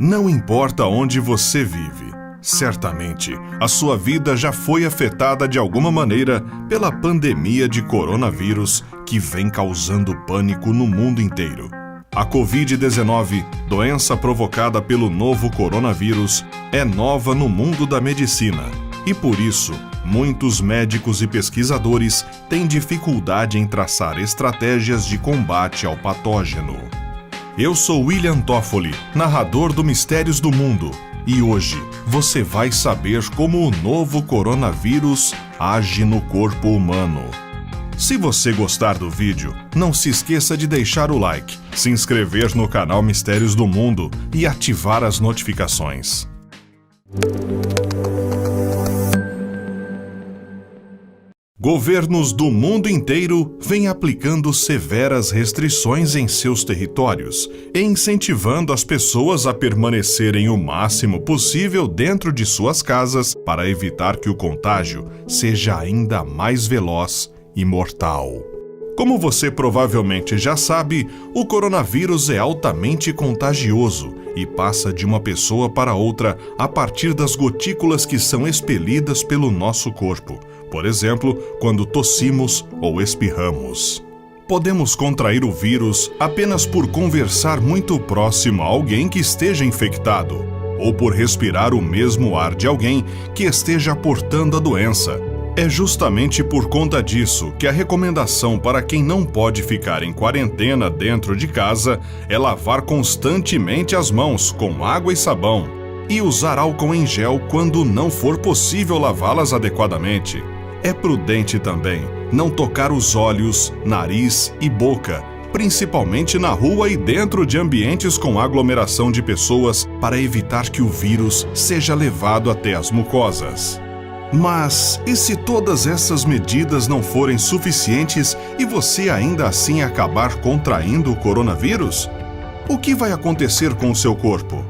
Não importa onde você vive, certamente a sua vida já foi afetada de alguma maneira pela pandemia de coronavírus que vem causando pânico no mundo inteiro. A Covid-19, doença provocada pelo novo coronavírus, é nova no mundo da medicina e, por isso, muitos médicos e pesquisadores têm dificuldade em traçar estratégias de combate ao patógeno. Eu sou William Toffoli, narrador do Mistérios do Mundo, e hoje você vai saber como o novo coronavírus age no corpo humano. Se você gostar do vídeo, não se esqueça de deixar o like, se inscrever no canal Mistérios do Mundo e ativar as notificações. Governos do mundo inteiro vêm aplicando severas restrições em seus territórios e incentivando as pessoas a permanecerem o máximo possível dentro de suas casas para evitar que o contágio seja ainda mais veloz e mortal. Como você provavelmente já sabe, o coronavírus é altamente contagioso e passa de uma pessoa para outra a partir das gotículas que são expelidas pelo nosso corpo. Por exemplo, quando tossimos ou espirramos. Podemos contrair o vírus apenas por conversar muito próximo a alguém que esteja infectado, ou por respirar o mesmo ar de alguém que esteja portando a doença. É justamente por conta disso que a recomendação para quem não pode ficar em quarentena dentro de casa é lavar constantemente as mãos com água e sabão e usar álcool em gel quando não for possível lavá-las adequadamente. É prudente também não tocar os olhos, nariz e boca, principalmente na rua e dentro de ambientes com aglomeração de pessoas, para evitar que o vírus seja levado até as mucosas. Mas e se todas essas medidas não forem suficientes e você ainda assim acabar contraindo o coronavírus? O que vai acontecer com o seu corpo?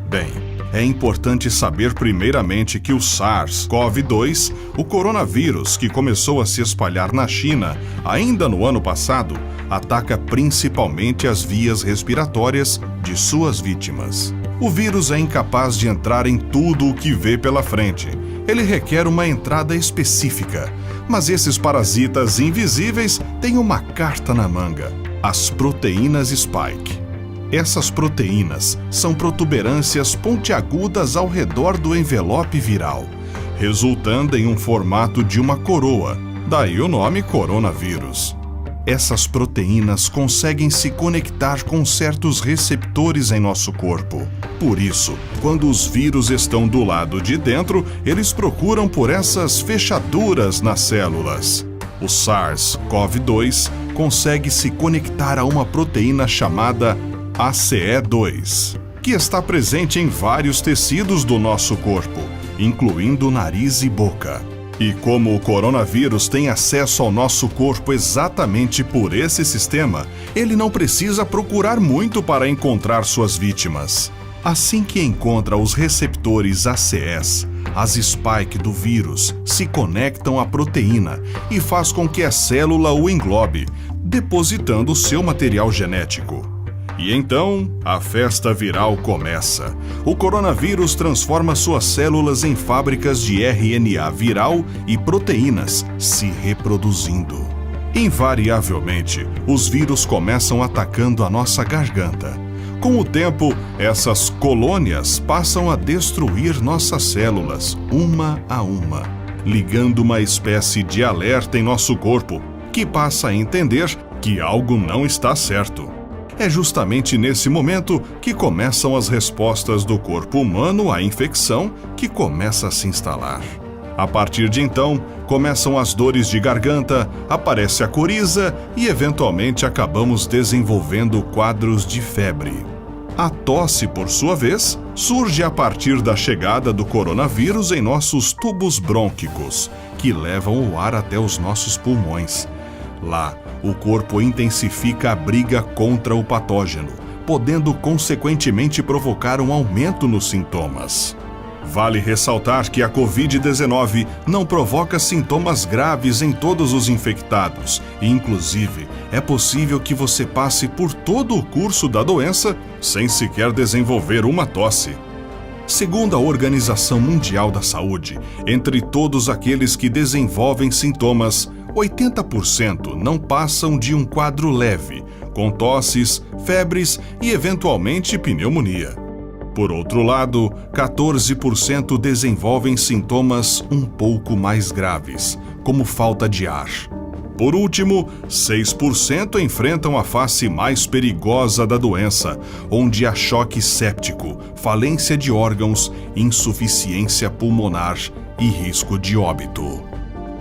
Bem, é importante saber primeiramente que o SARS-CoV-2, o coronavírus que começou a se espalhar na China ainda no ano passado, ataca principalmente as vias respiratórias de suas vítimas. O vírus é incapaz de entrar em tudo o que vê pela frente. Ele requer uma entrada específica, mas esses parasitas invisíveis têm uma carta na manga: as proteínas Spike. Essas proteínas são protuberâncias pontiagudas ao redor do envelope viral, resultando em um formato de uma coroa, daí o nome coronavírus. Essas proteínas conseguem se conectar com certos receptores em nosso corpo. Por isso, quando os vírus estão do lado de dentro, eles procuram por essas fechaduras nas células. O SARS-CoV-2 consegue se conectar a uma proteína chamada ACE2, que está presente em vários tecidos do nosso corpo, incluindo nariz e boca. E como o coronavírus tem acesso ao nosso corpo exatamente por esse sistema, ele não precisa procurar muito para encontrar suas vítimas. Assim que encontra os receptores ACEs, as spike do vírus se conectam à proteína e faz com que a célula o englobe, depositando seu material genético. E então, a festa viral começa. O coronavírus transforma suas células em fábricas de RNA viral e proteínas, se reproduzindo. Invariavelmente, os vírus começam atacando a nossa garganta. Com o tempo, essas colônias passam a destruir nossas células, uma a uma, ligando uma espécie de alerta em nosso corpo, que passa a entender que algo não está certo. É justamente nesse momento que começam as respostas do corpo humano à infecção, que começa a se instalar. A partir de então, começam as dores de garganta, aparece a coriza e, eventualmente, acabamos desenvolvendo quadros de febre. A tosse, por sua vez, surge a partir da chegada do coronavírus em nossos tubos brônquicos, que levam o ar até os nossos pulmões. Lá, o corpo intensifica a briga contra o patógeno, podendo consequentemente provocar um aumento nos sintomas. Vale ressaltar que a Covid-19 não provoca sintomas graves em todos os infectados e, inclusive, é possível que você passe por todo o curso da doença sem sequer desenvolver uma tosse. Segundo a Organização Mundial da Saúde, entre todos aqueles que desenvolvem sintomas, 80% não passam de um quadro leve, com tosses, febres e, eventualmente, pneumonia. Por outro lado, 14% desenvolvem sintomas um pouco mais graves, como falta de ar. Por último, 6% enfrentam a face mais perigosa da doença, onde há choque séptico, falência de órgãos, insuficiência pulmonar e risco de óbito.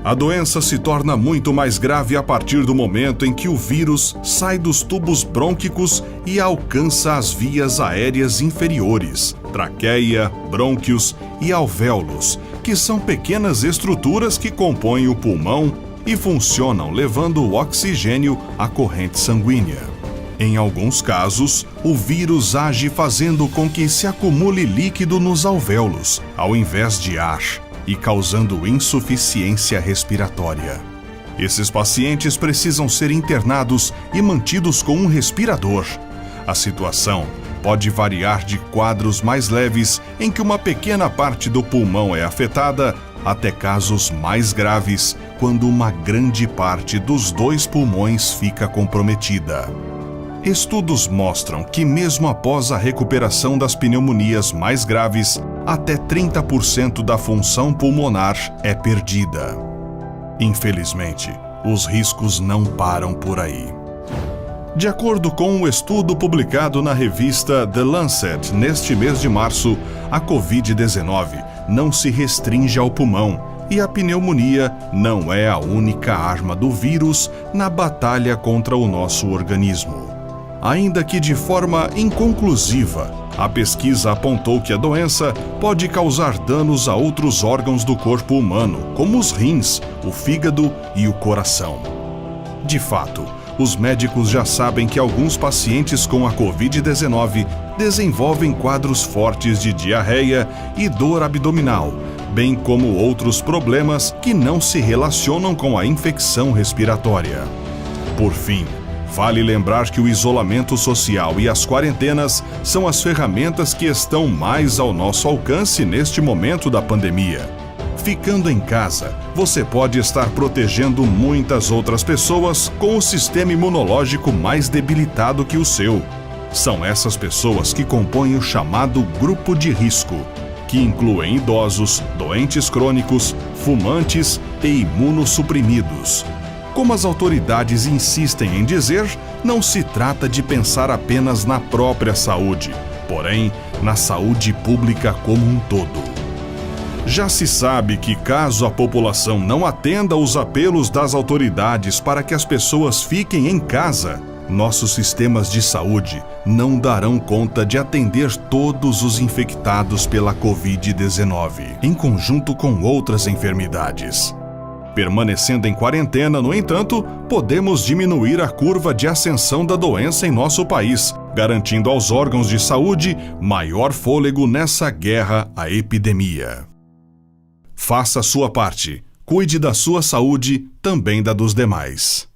A doença se torna muito mais grave a partir do momento em que o vírus sai dos tubos brônquicos e alcança as vias aéreas inferiores, traqueia, brônquios e alvéolos, que são pequenas estruturas que compõem o pulmão e funcionam levando o oxigênio à corrente sanguínea. Em alguns casos, o vírus age fazendo com que se acumule líquido nos alvéolos, ao invés de ar, e causando insuficiência respiratória. Esses pacientes precisam ser internados e mantidos com um respirador. A situação pode variar de quadros mais leves, em que uma pequena parte do pulmão é afetada, até casos mais graves, quando uma grande parte dos 2 pulmões fica comprometida. Estudos mostram que mesmo após a recuperação das pneumonias mais graves, até 30% da função pulmonar é perdida. Infelizmente, os riscos não param por aí. De acordo com um estudo publicado na revista The Lancet neste mês de março, a Covid-19 não se restringe ao pulmão e a pneumonia não é a única arma do vírus na batalha contra o nosso organismo. Ainda que de forma inconclusiva, a pesquisa apontou que a doença pode causar danos a outros órgãos do corpo humano, como os rins, o fígado e o coração. De fato, os médicos já sabem que alguns pacientes com a Covid-19 desenvolvem quadros fortes de diarreia e dor abdominal, bem como outros problemas que não se relacionam com a infecção respiratória. Por fim, vale lembrar que o isolamento social e as quarentenas são as ferramentas que estão mais ao nosso alcance neste momento da pandemia. Ficando em casa, você pode estar protegendo muitas outras pessoas com o sistema imunológico mais debilitado que o seu. São essas pessoas que compõem o chamado grupo de risco, que incluem idosos, doentes crônicos, fumantes e imunossuprimidos. Como as autoridades insistem em dizer, não se trata de pensar apenas na própria saúde, porém, na saúde pública como um todo. Já se sabe que, caso a população não atenda aos apelos das autoridades para que as pessoas fiquem em casa, nossos sistemas de saúde não darão conta de atender todos os infectados pela Covid-19, em conjunto com outras enfermidades. Permanecendo em quarentena, no entanto, podemos diminuir a curva de ascensão da doença em nosso país, garantindo aos órgãos de saúde maior fôlego nessa guerra à epidemia. Faça a sua parte. Cuide da sua saúde, também da dos demais.